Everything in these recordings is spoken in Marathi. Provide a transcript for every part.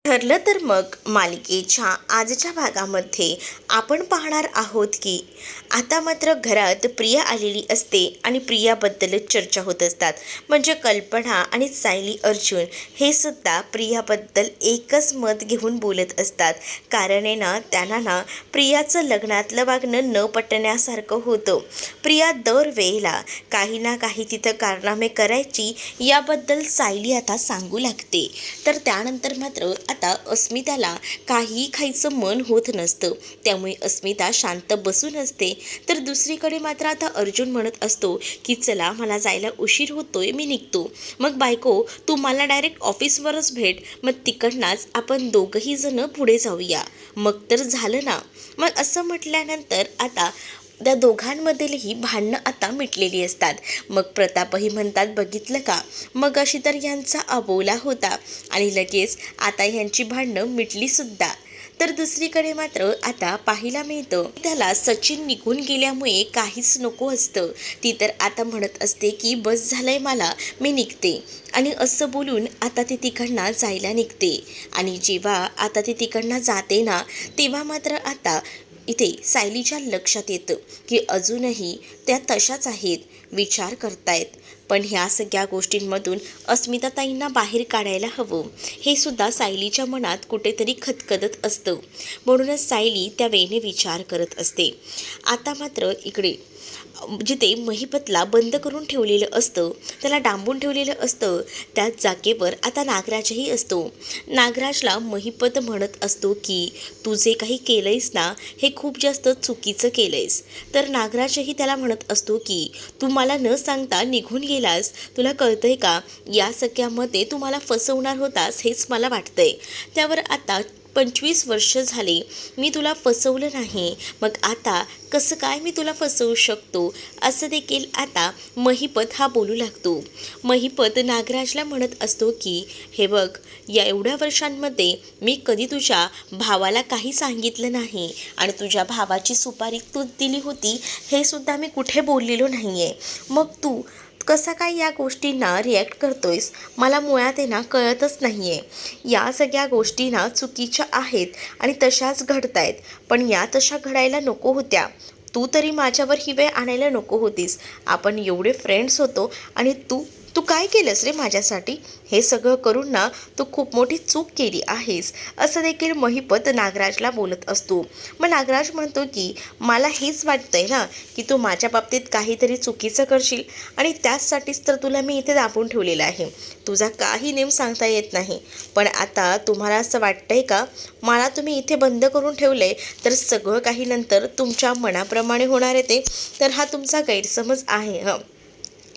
ठरलं तर मग मालिकेच्या आजच्या भागामध्ये आपण पाहणार आहोत की आता मात्र घरात प्रिया आलेली असते आणि प्रियाबद्दलच चर्चा होत असतात. म्हणजे कल्पना आणि सायली अर्जुन हे सुद्धा प्रियाबद्दल एकच मत घेऊन बोलत असतात. कारण आहे ना, त्यांना ना प्रियाचं लग्नातलं वागणं न पटण्यासारखं होतं. प्रिया दरवेळेला काही ना काही तिथं कारनामे करायची याबद्दल सायली आता सांगू लागते. तर त्यानंतर मात्र आता अस्मिताला काही खायचं मन होत नसतं. त्यामुळे अस्मिता शांत बसून असते. तर दुसरीकडे मात्र आता अर्जुन म्हणत असतो की चला मला जायला उशीर होतोय, मी निघतो. मग बायको तू मला डायरेक्ट ऑफिसवरच भेट, मग तिकडनाच आपण दोघंही जण पुढे जाऊया. मग तर झालं ना. मग असं म्हटल्यानंतर आता त्या दोघांमधीलही भांडणं आता मिटलेली असतात. मग प्रतापही म्हणतात बघितलं का, मग अशी तर यांचा अबोला होता आणि लगेच आता ह्यांची भांडणं मिटली सुद्धा. तर दुसरीकडे मात्र आता पाहायला मिळतं त्याला सचिन निघून गेल्यामुळे काहीच नको असतं. ती तर आता म्हणत असते की बस झालंय मला, मी निघते. आणि असं बोलून आता ती तिकडनं जायला निघते. आणि जेव्हा आता ती तिकडनं जाते ना, तेव्हा मात्र आता इथे सायलीच्या लक्षात येतं की अजूनही त्या तशाच आहेत, विचार करतायत. पण ह्या सगळ्या गोष्टींमधून अस्मिताताईंना बाहेर काढायला हवं, हे सुद्धा सायलीच्या मनात कुठेतरी खदखदत असतं. म्हणूनच सायली त्या वेळेने विचार करत असते. आता मात्र इकडे जिथे महिपतला बंद करून ठेवलेलं असतं, त्याला डांबून ठेवलेलं असतं, त्याच जागेवर आता नागराजही असतो. नागराजला महिपत म्हणत असतो की तू जे काही केलंयस ना, हे खूप जास्त चुकीचं केलंयस. तर नागराजही त्याला म्हणत असतो की तू मला न सांगता निघून गेलास, तुला कळतंय का, या सगळ्यामध्ये तू मला फसवणार होतास हेच मला वाटतंय. त्यावर आता 25 वर्ष झाले मी तुला फसवलं नाही, मग आता कसं काय मी तुला फसवू शकतो, असं देखील आता महिपत हा बोलू लागतो. महिपत नागराजला म्हणत असतो की हे बघ, या एवढ्या वर्षांमध्ये मी कधी तुझ्या भावाला काही सांगितलं नाही आणि तुझ्या भावाची सुपारी तू दिली होती हे सुद्धा मी कुठे बोललेलो नाही आहे. मग तू कसा काय या गोष्टींना रिॲक्ट करतोयस, मला मुळात आहे ना कळतच नाही आहे. या सगळ्या गोष्टी ना चुकीच्या आहेत आणि तशाच घडत आहेत. पण या तशा घडायला नको होत्या. तू तरी माझ्यावर ही वेळ आणायला नको होतीस. आपण एवढे फ्रेंड्स होतो आणि तू तू काय केलंस रे माझ्यासाठी, हे सगळं करून ना तू खूप मोठी चूक केली आहेस, असं देखील महिपत नागराजला बोलत असतो. मग नागराज म्हणतो की मला हेच वाटतंय ना की तू माझ्या बाबतीत काहीतरी चुकीचं करशील आणि त्याचसाठीच तर तुला मी इथे दाबून ठेवलेलं आहे. तुझा काही नेम सांगता येत नाही. पण आता तुम्हाला असं वाटतंय का मला तुम्ही इथे बंद करून ठेवलंय तर सगळं काही नंतर तुमच्या मनाप्रमाणे होणार आहे ते, तर हा तुमचा गैरसमज आहे.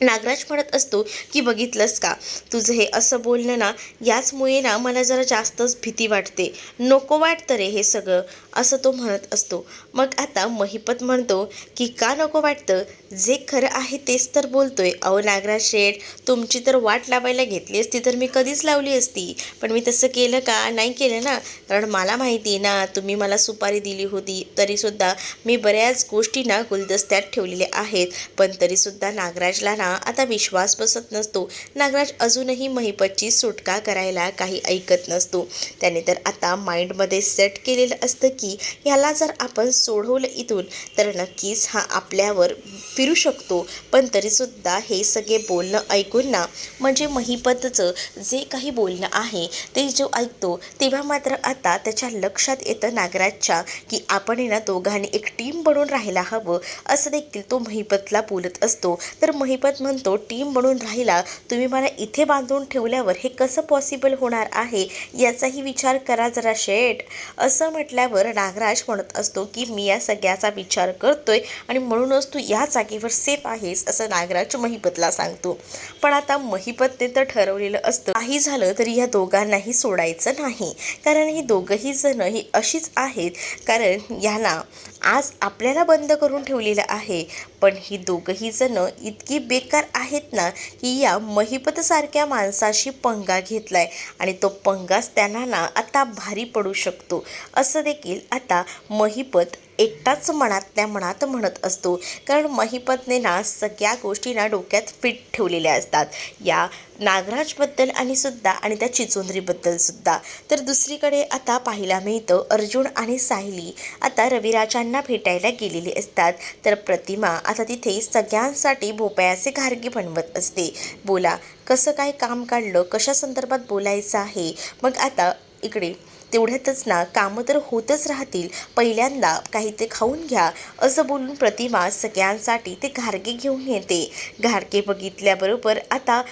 नागराज म्हणत असतो की बघितलंस का, तुझं हे असं बोलणं ना, याचमुळे ना मला जरा जास्तच भीती वाटते, नको वाटतं रे हे सगळं, असं तो म्हणत असतो. मग आता महिपत म्हणतो की का नको वाटतं, जे खरं आहे तेच तर बोलतोय. अहो नागराज शेठ, तुमची तर वाट लावायला घेतली असती तर मी कधीच लावली असती, पण मी तसं केलं का, नाही केलं ना. कारण मला माहिती आहे ना, तुम्ही मला सुपारी दिली होती तरीसुद्धा मी बऱ्याच गोष्टी ना गुलदस्त्यात ठेवलेल्या आहेत. पण तरीसुद्धा नागराजला ना आता विश्वास बसत नसतो. नागराज अजूनही महिपतची सुटका करायला काही ऐकत नसतो. त्याने तर आता माइंडमध्ये सेट केलेलं असतं की ह्याला जर आपण सोडवलं इथून तर नक्कीच हा आपल्यावर फिरू शकतो. पण तरीसुद्धा हे सगळे बोलणं ऐकून ना, म्हणजे महिपतचं जे काही बोलणं आहे ते जो ऐकतो तेव्हा मात्र आता त्याच्या लक्षात येतं नागराजच्या की आपण ना दोघांनी एक टीम बनून राहायला हवं, असं देखील तो महिपतला बोलत असतो. तर महिपत म्हणतो टीम बनून राहिला, तुम्ही मला इथे बांधून ठेवल्यावर हे कसं पॉसिबल होणार आहे, याचाही विचार करा जरा शेठ. असं म्हटल्यावर नागराज म्हणत असतो की मी या सगळ्याचा विचार करतोय आणि म्हणूनच तू या जागेवर सेफ आहेस, असं नागराज महिपतला सांगतो. पण आता महिपतने तर ठरवलेलं असतं काही झालं तरी या दोघांनाही सोडायचं नाही. कारण ही दोघंही जण ही अशीच आहेत. कारण यांना आज आपल्याला बंद करून ठेवलेलं आहे, पण ही दोघंही जण इतकी बेकार आहेत ना की या महिपतसारख्या माणसाशी पंगा घेतलाय आणि तो पंगाच त्यांना ना आता भारी पडू शकतो, असं देखील आता महिपत एकटाच मनातल्या मनात म्हणत असतो, कारण महिपतने ना सगळ्या गोष्टींना डोक्यात फिट ठेवलेल्या असतात या नागराजबद्दल आणि त्या चिचोंद्रीबद्दल सुद्धा. तर दुसरीकडे आता पाहायला मिळतं अर्जुन आणि सायली आता रविराजांना भेटायला गेलेले असतात. तर प्रतिमा आता तिथे सगळ्यांसाठी भोपळ्याचे घारगे बनवत असते. बोला कसं काय काम काढलं, कशा संदर्भात बोलायचं आहे. मग आता इकडे तेवढ्यातच ना कामं तर होतच राहतील, पहिल्यांदा काही ते खाऊन घ्या असं बोलून प्रतिमा सगळ्यांसाठी ते घारगे घेऊन येते. घारगे बघितल्याबरोबर आता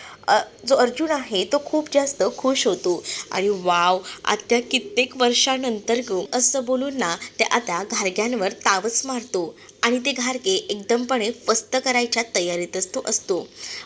जो अर्जुन आहे तो खूप जास्त खुश होतो आणि वाव आत्या कित्येक वर्षानंतर असं बोलून ना ते आता घारग्यांवर तावच मारतो आणि ते घारगे एकदमपणे फस्त करायच्या तयारीतच तो असतो.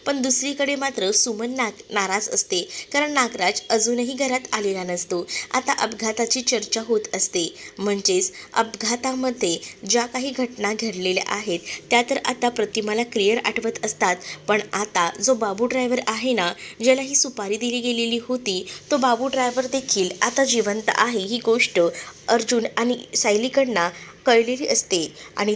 पण दुसरीकडे मात्र सुमन नाराज असते, कारण नागराज अजूनही घरात आलेला नसतो. आता अपघाताची चर्चा होत असते, म्हणजेच अपघातामध्ये ज्या काही घटना घडलेल्या आहेत त्या तर आता प्रतिमाला क्लिअर आठवत असतात. पण आता जो बाबू ड्रायव्हर आहे ना, ज्याला ही सुपारी दिली गेलेली होती, तो बाबू ड्रायव्हर देखील आता जिवंत आहे ही गोष्ट अर्जुन आणि सायलीकडनं कळलेली असते. आणि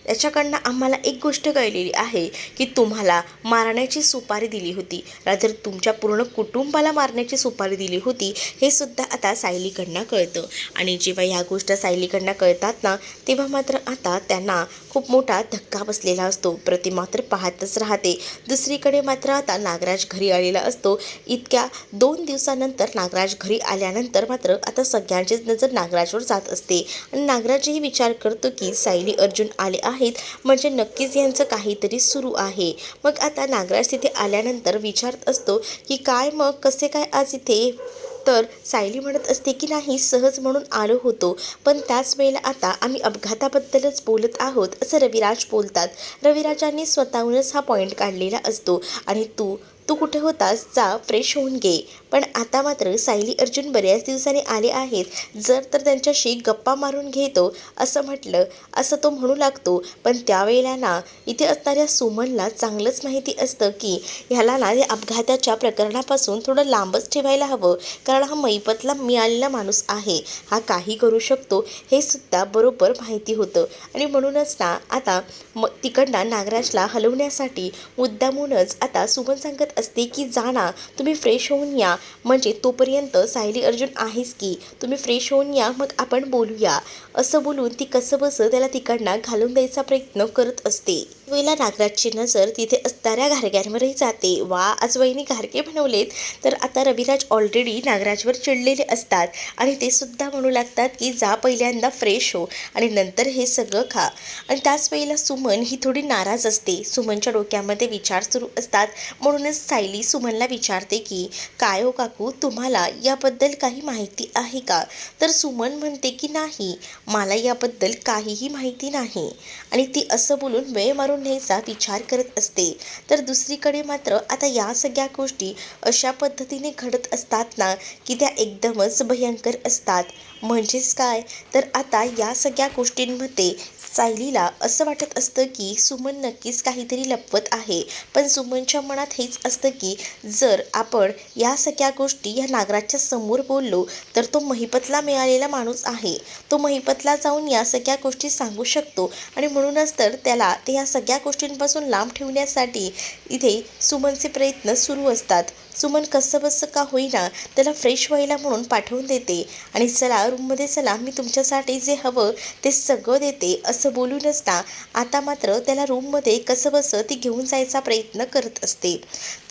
त्याच्याकडनं आम्हाला एक गोष्ट कळलेली आहे की तुम्हाला मारण्याची सुपारी दिली होती, रादर तुमच्या पूर्ण कुटुंबाला मारण्याची सुपारी दिली होती, हे सुद्धा आता सायलीकडनं कळतं. आणि जेव्हा ह्या गोष्ट सायलीकडनं कळतात ना, तेव्हा मात्र आता त्यांना खूप मोठा धक्का बसलेला असतो. प्रतिमा तर पाहतच राहते. दुसरीकडे मात्र आता नागराज घरी आलेला असतो. इतक्या 2 दिवसानंतर नागराज घरी आल्यानंतर मात्र आता सगळ्यांचीच नजर नागराजवर जात असते आणि नागराजही विचार करतो की सायली अर्जुन आले आहेत म्हणजे नक्कीच यांचं काहीतरी सुरू आहे. मग आता नागराज तिथे आल्यानंतर विचारत असतो की काय मग कसे काय आज इथे. तर सायली म्हणत असते की नाही, सहज म्हणून आलो होतो, पण त्याच वेळेला आता आम्ही अपघाताबद्दलच बोलत आहोत असं रविराज बोलतात. रविराजांनी स्वतःहूनच हा पॉईंट काढलेला असतो आणि तू कुठे होतास, जा फ्रेश होऊन घे. पण आता मात्र सायली अर्जुन बऱ्याच दिवसांनी आले आहेत, जर तर त्यांच्याशी गप्पा मारून घेतो असं म्हटलं असं तो म्हणू लागतो. पण त्यावेळेला ना इथे असणाऱ्या सुमनला चांगलंच माहिती असतं की ह्याला ना या अपघाताच्या प्रकरणापासून थोडं लांबच ठेवायला हवं, कारण हा मैपतला मिळालेला माणूस आहे, हा काही करू शकतो हे सुद्धा बरोबर माहिती होतं. आणि म्हणूनच ना आता तिकडनं नागराजला हलवण्यासाठी मुद्दामूनच आता सुमन सांगत असते की जा ना तुम्ही फ्रेश होऊन या, म्हणजे तोपर्यंत सायली अर्जुन आहेच की, तुम्ही फ्रेश होऊन या मग आपण बोलूया असं बोलून ती कसं बसं त्याला तिकडनं घालून द्यायचा प्रयत्न करत असते. वेळेला नागराजची नजर तिथे असणाऱ्या घारग्यांवरही जाते. वा आज वहिनी घारगे बनवलेत. तर आता रविराज ऑलरेडी नागराजवर चिडलेले असतात आणि ते सुद्धा म्हणू लागतात की जा पहिल्यांदा फ्रेश हो आणि नंतर हे सगळं खा. आणि त्याच वेळेला सुमन ही थोडी नाराज असते. सुमनच्या डोक्यामध्ये विचार सुरू असतात. म्हणूनच सायली सुमनला विचारते की काय हो काकू, तुम्हाला याबद्दल काही माहिती आहे का. तर सुमन म्हणते की नाही, मला याबद्दल काहीही माहिती नाही आणि ती असं बोलून वेळ मारून न्यायचा विचार करत असते. तर दुसरीकडे मात्र आता या सगळ्या गोष्टी अशा पद्धतीने घडत असतात ना की त्या एकदमच भयंकर असतात. म्हणजेच काय, तर आता या सगळ्या गोष्टींमध्ये सायलीला असं वाटत असतं की सुमन नक्कीच काहीतरी लपवत आहे. पण सुमनच्या मनात हेच असतं की जर आपण या सगळ्या गोष्टी या नागराजच्या समोर बोललो तर तो महिपतला मिळालेला माणूस आहे, तो महिपतला जाऊन या सगळ्या गोष्टी सांगू शकतो आणि म्हणूनच तर त्याला ते या सगळ्या गोष्टींपासून लांब ठेवण्यासाठी इथे सुमनचे प्रयत्न सुरू असतात. सुमन कसं बसं का होईना त्याला फ्रेश व्हायला म्हणून पाठवून देते आणि चला रूममध्ये चला, मी तुमच्यासाठी जे हवं ते सगळं देते असं बोलूनच ना आता मात्र त्याला रूममध्ये कसं बसं ती घेऊन जायचा प्रयत्न करत असते.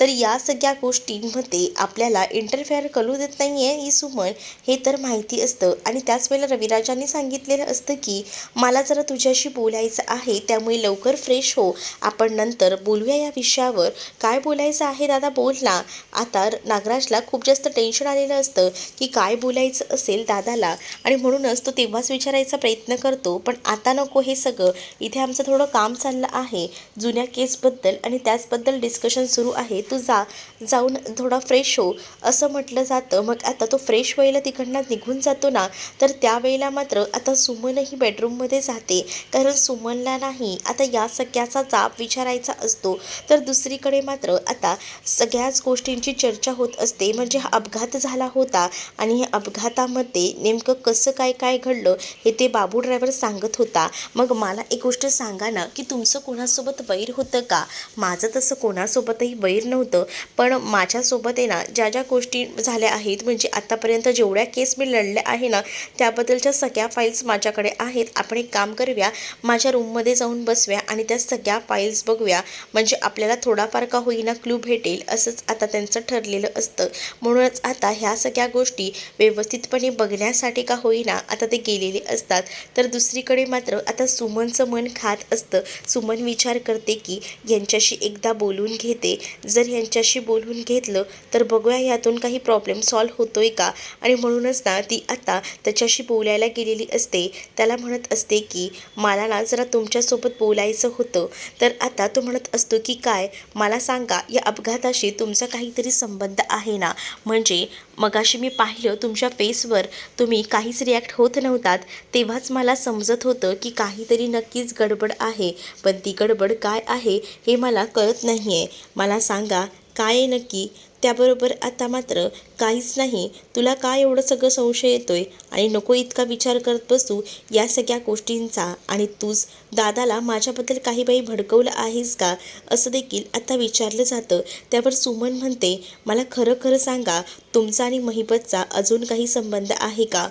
तर या सगळ्या गोष्टींमध्ये आपल्याला इंटरफेअर करू देत नाही आहे ही सुमन, हे तर माहिती असतं. आणि त्याच वेळेला रविराजांनी सांगितलेलं असतं की मला जरा तुझ्याशी बोलायचं आहे, त्यामुळे लवकर फ्रेश हो, आपण नंतर बोलूया या विषयावर. काय बोलायचं आहे दादा, बोल ना. आता नागराजला खूप जास्त टेन्शन आलेलं असतं की काय बोलायचं असेल दादाला आणि म्हणूनच तो तेव्हाच विचारायचा प्रयत्न करतो, पण आता नको हे सगळं, इथे आमचं थोडं काम चाललं आहे जुन्या केसबद्दल आणि त्याचबद्दल डिस्कशन सुरू आहे, तू जाऊन थोडा फ्रेश हो असं म्हटलं जातं. मग आता तो फ्रेश व्हायला तिकडनं निघून जातो ना, तर त्यावेळेला मात्र आता सुमनही बेडरूममध्ये जाते, कारण सुमनला नाही आता या सगळ्याचा जाब विचारायचा असतो. तर दुसरीकडे मात्र आता सगळ्याच गोष्टींची गोष्टींची चर्चा होत असते, म्हणजे हा अपघात झाला होता आणि या अपघातामध्ये नेमकं कसं काय काय घडलं हे ते बाबू ड्रायव्हर सांगत होता. मग मला एक गोष्ट सांगा ना, की तुमचं कोणासोबत वैर होतं का? माझं तसं कोणासोबतही वैर नव्हतं, पण माझ्यासोबत आहे ना ज्या ज्या गोष्टी झाल्या आहेत, म्हणजे आतापर्यंत जेवढ्या केस मी लढल्या आहे ना त्याबद्दलच्या सगळ्या फाईल्स माझ्याकडे आहेत. आपण एक काम करूया, माझ्या रूममध्ये जाऊन बसूया आणि त्या सगळ्या फाईल्स बघूया, म्हणजे आपल्याला थोडाफार का होईना क्लू भेटेल, असंच आता त्यांचं ठरलेलं असतं. म्हणूनच आता ह्या सगळ्या गोष्टी व्यवस्थितपणे बघण्यासाठी का होईना आता ते गेलेले असतात. तर दुसरीकडे मात्र आता सुमनचं मन खात असतं. सुमन विचार करते की यांच्याशी एकदा बोलून घेते, जर यांच्याशी बोलून घेतलं तर बघूया यातून काही प्रॉब्लेम सॉल्व्ह होतोय का. आणि म्हणूनच ना ती आता त्याच्याशी बोलायला गेलेली असते. त्याला म्हणत असते की मला ना जरा तुमच्यासोबत बोलायचं होतं. तर आता तो म्हणत असतो की काय, मला सांगा, या अपघाताशी तुमचा काहीतरी संबंध आहे ना? म्हणजे मगाशी मी पाहिलं तुमच्या फेसवर तुम्ही काहीच रिॲक्ट होत नव्हतात, तेव्हाच मला समजत होतं की काहीतरी नक्कीच गडबड आहे, पण ती गडबड काय आहे हे मला कळत नाही आहे. मला सांगा काय आहे नक्की. त्याबरोबर आता मात्र काहीच नाही, तुला काय एवढं सगळं संशय येतोय आणि नको इतका विचार करत बसू या सगळ्या गोष्टींचा, आणि तूच दादाला माझ्याबद्दल काही बाई भडकवलं आहेस का, असं देखील आता विचारलं जातं. त्यावर सुमन म्हणते, मला खरं खरं सांगा, तुमचा आणि महिपतचा अजून काही संबंध आहे का?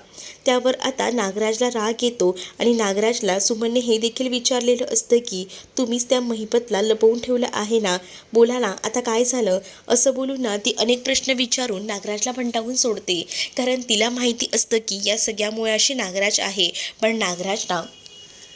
त्यावर आता नागराजला राग येतो आणि नागराजला सुमनने हे देखील विचारलेलं असतं की तुम्हीच त्या महिपतला लपवून ठेवलं आहे ना, बोला ना आता काय झालं. असं बोलून ना ती अनेक प्रश्न विचारून नागराजला भंडावून सोडते, कारण तिला माहिती असतं की या सगळ्या मुळाशी नागराज आहे. पण नागराज ना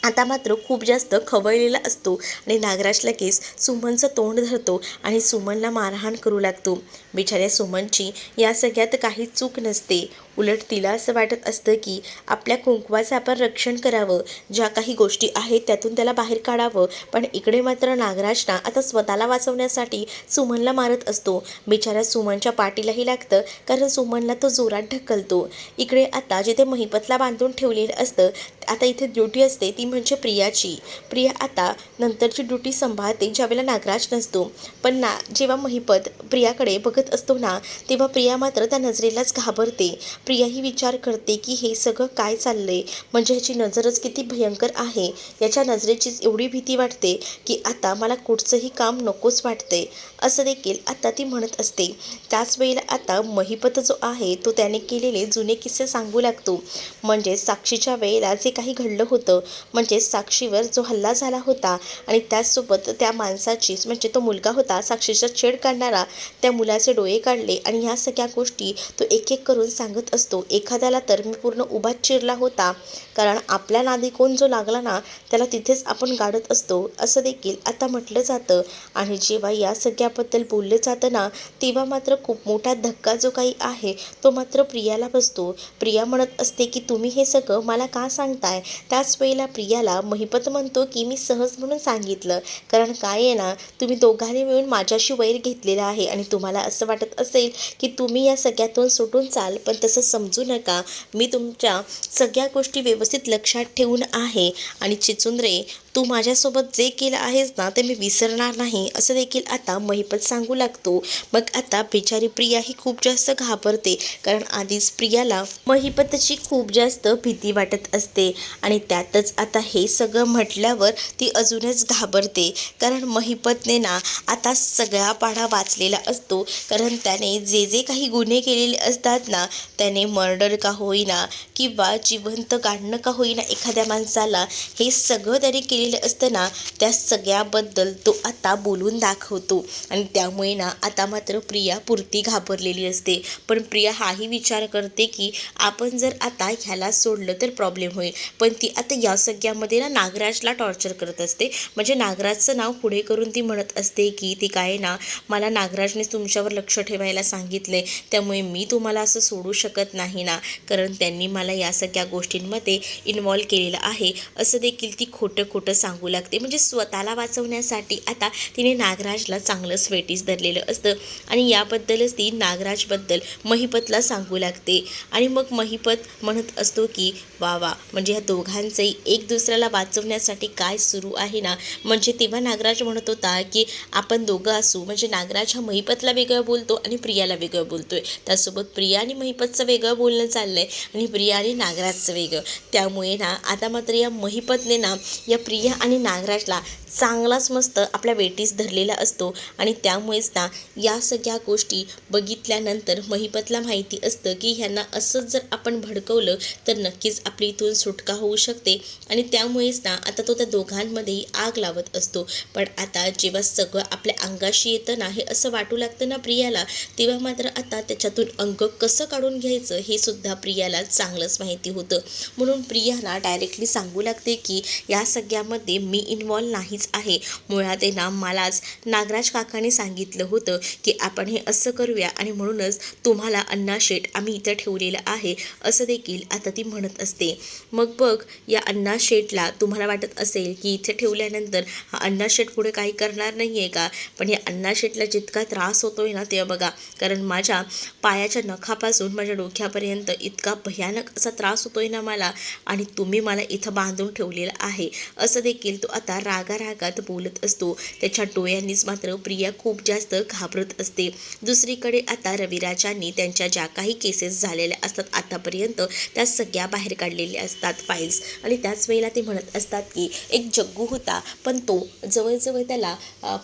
आता मात्र खूप जास्त खवळलेला असतो आणि नागराज लगेच सुमनचं तोंड धरतो आणि सुमनला मारहाण करू लागतो. बिचाऱ्या सुमनची या सगळ्यात काही चूक नसते, उलट तिला असं वाटत असतं की आपल्या कुंकवाचं आपण रक्षण करावं, ज्या काही गोष्टी आहेत त्यातून त्याला बाहेर काढावं. पण इकडे मात्र नागराज ना आता स्वतःला वाचवण्यासाठी सुमनला मारत असतो. बिचाऱ्या सुमनच्या पाठीलाही लागतं, कारण सुमनला तो जोरात ढकलतो. इकडे आता जिथे महिपतला बांधून ठेवलेलं असतं, आता इथे ड्युटी असते ती म्हणजे प्रियाची. प्रिया आता नंतरची ड्युटी सांभाळते ज्यावेळेला नागराज नसतो. पण जेव्हा महिपत प्रियाकडे बघत असतो ना, तेव्हा प्रिया मात्र त्या नजरेलाच घाबरते. प्रिया ही विचार करते की हे सगळं काय चाललंय, म्हणजे ह्याची नजरच किती भयंकर आहे. याच्या नजरेचीच एवढी भीती वाटते की आता मला कुठचंही काम नकोच वाटते, असं देखील आता ती म्हणत असते. त्याच वेळेला आता महिपत जो आहे तो त्याने केलेले जुने किस्से सांगू लागतो. म्हणजे साक्षीच्या वेळेला जे काही घडलं होतं, म्हणजे साक्षीवर जो हल्ला झाला होता आणि त्याचसोबत त्या माणसाचीच, म्हणजे तो मुलगा होता साक्षीचा छेड काढणारा, त्या मुलाचे डोळे काढले आणि ह्या सगळ्या गोष्टी तो एक एक करून सांगत असतो. एखाद्याला तर मी पूर्ण उभाच चिरला होता, कारण आपल्या नादी कोण जो लागला ना त्याला तिथेच आपण गाडत असतो, असं देखील आता म्हटलं जातं. आणि जेव्हा या सगळ्याबद्दल बोललं जातं ना, तेव्हा मात्र खूप मोठा धक्का जो काही आहे तो मात्र प्रियाला बसतो. प्रिया म्हणत असते की तुम्ही हे सगळं मला का सांगताय. त्याच वेळेला प्रियाला महिपत म्हणतो की मी सहज म्हणून सांगितलं, कारण काय आहे ना, तुम्ही दोघांनी मिळून माझ्याशी वैर घेतलेला आहे आणि तुम्हाला असं वाटत असेल की तुम्ही या सगळ्यातून सुटून चाल, पण तसं समजू नका. मी तुमच्या सगळ्या गोष्टी व्यवस्थित लक्षात ठेवून आहे आणि चिचुंद्रे, तू माझ्यासोबत जे केलं आहेस ना ते मी विसरणार नाही, असं देखील आता महिपत सांगू लागतो. मग आता बिचारी प्रिया ही खूप जास्त घाबरते, कारण आधीच प्रियाला महिपतची खूप जास्त भीती वाटत असते आणि त्यातच आता हे सगळं म्हटल्यावर ती अजूनच घाबरते. कारण महिपतने ना आता सगळा पाढा वाचलेला असतो, कारण त्याने जे जे काही गुन्हे केलेले असतात ना, त्याने मर्डर का होईना किंवा जिवंत काढणं का होईना एखाद्या माणसाला, हे सगळं त्याने केलेलं असतं ना, त्या सगळ्याबद्दल तो आता बोलून दाखवतो. आणि त्यामुळे ना आता मात्र प्रिया पुरती घाबरलेली असते. पण प्रिया हाही विचार करते की आपण जर आता ह्याला सोडलं तर प्रॉब्लेम होईल. पण ती आता या सगळ्यामध्ये ना नागराजला टॉर्चर करत असते. म्हणजे नागराजचं नाव पुढे करून ती म्हणत असते की ती काय ना, मला नागराजने तुमच्यावर लक्ष ठेवायला सांगितले, त्यामुळे मी तुम्हाला असं सोडू शकत नाही ना, कारण त्यांनी मला या सगळ्या गोष्टींमध्ये इन्व्हॉल्व केलेलं आहे, असं देखील ती खोटं खोटं सांगू लागते. म्हणजे स्वतःला वाचवण्यासाठी आता तिने नागराजला चांगलंच वेठीस धरलेलं असतं आणि याबद्दलच ती नागराजबद्दल महिपतला सांगू लागते. आणि मग महिपत म्हणत असतो की वा वा, म्हणजे ह्या दोघांचंही एक दुसऱ्याला वाचवण्यासाठी काय सुरू आहे ना. म्हणजे तेव्हा नागराज म्हणत होता की आपण दोघं असू, म्हणजे नागराज हा महिपतला वेगळं बोलतो आणि प्रियाला वेगळं बोलतोय. त्यासोबत प्रिया आणि महिपतचं वेगळं बोलणं चाललंय आणि प्रिया आणि नागराजचं वेगळं. त्यामुळे ना आता मात्र या महिपतने ना या प्रिया आणि नागराजला चांगलाच मस्त आपल्या वेटीस धरलेला असतो. आणि त्यामुळेच ना या सगळ्या गोष्टी बघितल्यानंतर महिपतला माहिती असतं की ह्यांना असंच जर आपण भडकवलं तर नक्कीच आपली इथून सुटका होऊ शकते. आणि त्यामुळेच ना आता तो त्या दोघांमध्येही आग लावत असतो. पण आता जेव्हा सगळं आपल्या अंगाशी येतं ना, हे असं वाटू लागतं ना प्रियाला, तेव्हा मात्र आता त्याच्यातून अंग कसं काढून घ्यायचं हे सुद्धा प्रियाला चांगलंच माहिती होतं. म्हणून प्रियाला डायरेक्टली सांगू लागते की या सगळ्यामध्ये मी इन्व्हॉल्व नाहीच आहे. मुळात आहे ना मलाच नागराज काकाने सांगितलं होतं की आपण हे असं करूया आणि म्हणूनच तुम्हाला अण्णाशेठ आम्ही इथं ठेवलेलं आहे, असं देखील आता ती म्हणत असते. मग बघ, या अण्णाशेठला तुम्हाला वाटत असेल की इथे ठेवल्यानंतर हा अण्णाशेठ पुढे काही करणार नाही आहे का, पण या अण्णाशेठला जितका त्रास होतोय ना ते बघा. कारण माझ्या पायाच्या नखापासून माझ्या डोक्यापर्यंत इतका भयानक असा त्रास होतोय ना मला, आणि तुम्ही मला इथं बांधून ठेवलेलं आहे, असं देखील तो आता रागारागात बोलत असतो. त्याच्या डोळ्यांनीच मात्र प्रिया खूप जास्त घाबरत असते. दुसरीकडे आता रविराजांनी त्यांच्या ज्या काही केसेस झालेल्या असतात आतापर्यंत त्या सगळ्या बाहेर काढलेल्या असतात फाईल्स. आणि त्याच वेळेला ते म्हणत असतात की एक जग्गू होता, पण तो जवळजवळ त्याला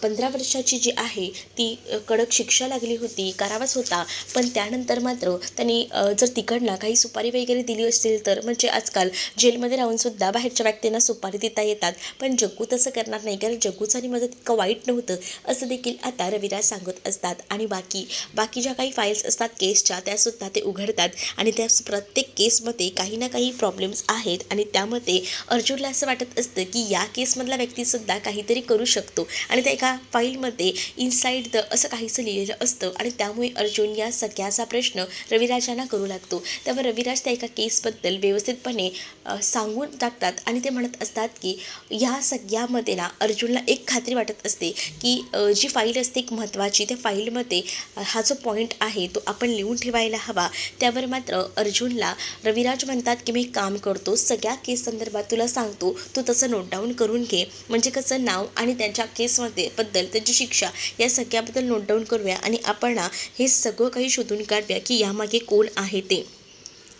15 वर्षाची जी आहे ती कडक शिक्षा लागली होती, कारावास होता. पण त्यानंतर मात्र त्यांनी जर तिकडनं काही सुपारी वगैरे दिली असतील तर, म्हणजे आजकाल जेलमध्ये राहूनसुद्धा बाहेरच्या व्यक्तींना सुपारी देता येतात, पण जग्गू तसं करणार नाही, कारण जग्गूचं आणि माझं तितकं वाईट नव्हतं, असं देखील आता रविराज सांगत असतात. आणि बाकी ज्या काही फाईल्स असतात केसच्या त्यासुद्धा ते उघडतात आणि त्या प्रत्येक केसमध्ये काही ना काही प्रॉब्लेम्स आहेत. आणि त्यामध्ये अर्जुनला असं वाटत असतं की या केसमधला व्यक्तीसुद्धा काहीतरी करू शकतो, आणि त्या एका फाईलमध्ये इनसाईड द असं काहीसं लिहिलेलं असतं. आणि त्यामुळे अर्जुन या सगळ्याचा प्रश्न रविराजांना करू लागतो. त्यावर रविराज त्या एका केसबद्दल व्यवस्थितपणे सांगून टाकतात आणि ते म्हणत असतात की ह्या सगळ्यामध्ये ना अर्जुनला एक खात्री वाटत असते की जी फाईल असते एक महत्त्वाची, त्या फाईलमध्ये हा जो पॉईंट आहे तो आपण लिहून ठेवायला हवा. त्यावर मात्र अर्जुनला रविराज म्हणतात की मी एक काम करतो, सगळ्या केस संदर्भात तुला सांगतो, तू तसं नोट डाऊन करून घे, म्हणजे कसं नाव आणि त्यांच्या केसमध्ये बद्दल त्यांची शिक्षा या सगळ्याबद्दल नोट डाऊन करूया आणि आपण हे सगळं काही शोधून काढूया की यामागे कोण आहे ते,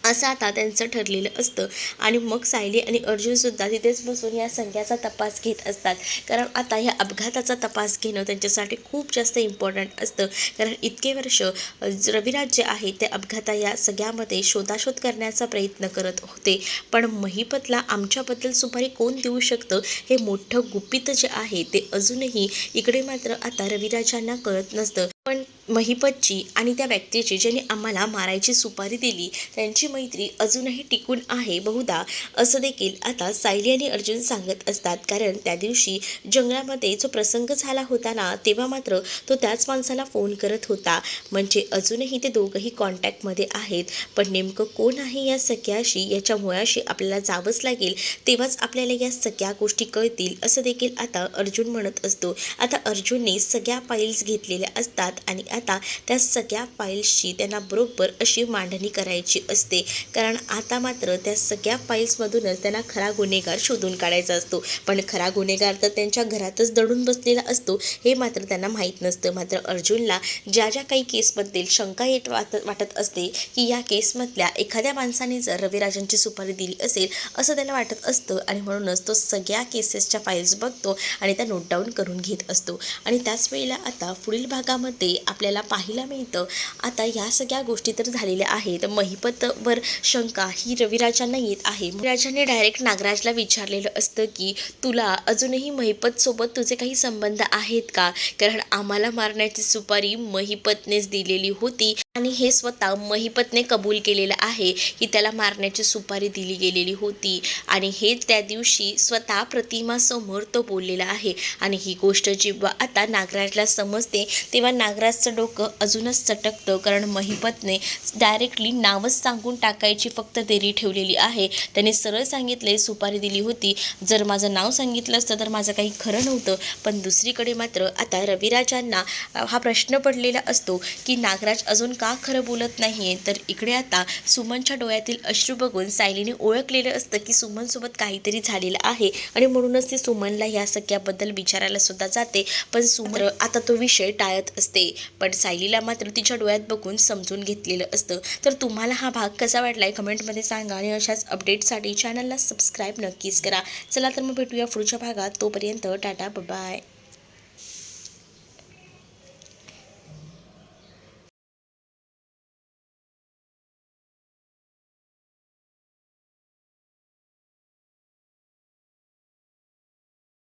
असं आता त्यांचं ठरलेलं असतं. आणि मग सायली आणि अर्जुनसुद्धा तिथेच बसून या सगळ्याचा तपास घेत असतात. कारण आता ह्या अपघाताचा तपास घेणं त्यांच्यासाठी खूप जास्त इम्पॉर्टंट असतं. कारण इतके वर्ष रविराज जे आहे ते अपघाता या सगळ्यामध्ये शोधाशोध करण्याचा प्रयत्न करत होते, पण महिपतला आमच्याबद्दल सुपारी कोण देऊ शकतं हे मोठं गुपित जे आहे ते अजूनही इकडे मात्र आता रविराजांना कळत नसतं. पण महिपतची आणि त्या व्यक्तीची ज्याने आम्हाला मारायची सुपारी दिली त्यांची मैत्री अजूनही टिकून आहे बहुधा, असं देखील आता सायली आणि अर्जुन सांगत असतात. कारण त्या दिवशी जंगलामध्ये जो प्रसंग झाला होता ना, तेव्हा मात्र तो त्याच माणसाला फोन करत होता. म्हणजे अजूनही ते दोघंही कॉन्टॅक्टमध्ये आहेत. पण नेमकं कोण आहे या सगळ्याशी, याच्या मुळाशी आपल्याला जावंच लागेल, तेव्हाच आपल्याला या सगळ्या गोष्टी कळतील, असं देखील आता अर्जुन म्हणत असतो. आता अर्जुनने सगळ्या फाईल्स घेतलेल्या असतात आणि आता त्या सगळ्या फाईल्सची त्यांना बरोबर अशी मांडणी करायची असते. कारण आता मात्र त्या सगळ्या फाईल्समधूनच त्यांना खरा गुन्हेगार शोधून काढायचा असतो. पण खरा गुन्हेगार तर त्यांच्या घरातच दडून बसलेला असतो हे मात्र त्यांना माहीत नसतं. मात्र अर्जुनला ज्या काही केसबद्दल शंका वाटत असते की या केसमधल्या एखाद्या माणसाने जर रविराजांची सुपारी दिली असेल असं त्याला वाटत असतं, आणि म्हणूनच तो सगळ्या केसेसच्या फाईल्स बघतो आणि त्या नोट डाऊन करून घेत असतो. आणि त्याच वेळेला आता पुढील भागामध्ये आपल्याला पाहायला मिळतं आता ह्या सगळ्या गोष्टी तर झालेल्या आहेत. महिपतवर शंका ही रविराजांना येत आहे. रविराजांनी डायरेक्ट नागराजला विचारलेलं असतं की तुला अजूनही महिपतसोबत तुझे काही संबंध आहेत का, कारण आम्हाला मारण्याची सुपारी महिपतनेच दिलेली होती आणि हे स्वतः महिपतने कबूल केलेलं आहे की त्याला मारण्याची सुपारी दिली गेलेली होती आणि हे त्या दिवशी स्वतः प्रतिमासमोर तो बोललेला आहे. आणि ही गोष्ट जेव्हा आता नागराजला समजते तेव्हा नागराजचं डोकं अजूनच चटकतं, कारण महिपतने डायरेक्टली नावच सांगून टाकायची फक्त देरी ठेवलेली आहे. त्याने सरळ सांगितले सुपारी दिली होती, जर माझं नाव सांगितलं असतं तर माझं काही खरं नव्हतं. पण दुसरीकडे मात्र आता रविराजांना हा प्रश्न पडलेला असतो की नागराज अजून का खरं बोलत नाहीये. तर इकडे आता सुमनच्या डोळ्यातील अश्रू बघून सायलीने ओळखलेलं असतं की सुमनसोबत काहीतरी झालेलं आहे आणि म्हणूनच ती सुमनला या सगळ्याबद्दल विचारायला सुद्धा जाते. पण सुमन आता तो विषय टाळत असते. पण सायलीला मात्र तिच्या डोळ्यात बघून समजून घेतलेलं असतं. तर तुम्हाला हा भाग कसा वाटलाय कमेंटमध्ये सांगा आणि अशाच अपडेटसाठी चॅनलला सबस्क्राईब नक्कीच करा. चला तर मग भेटूया पुढच्या भागात. तोपर्यंत टाटा बाय.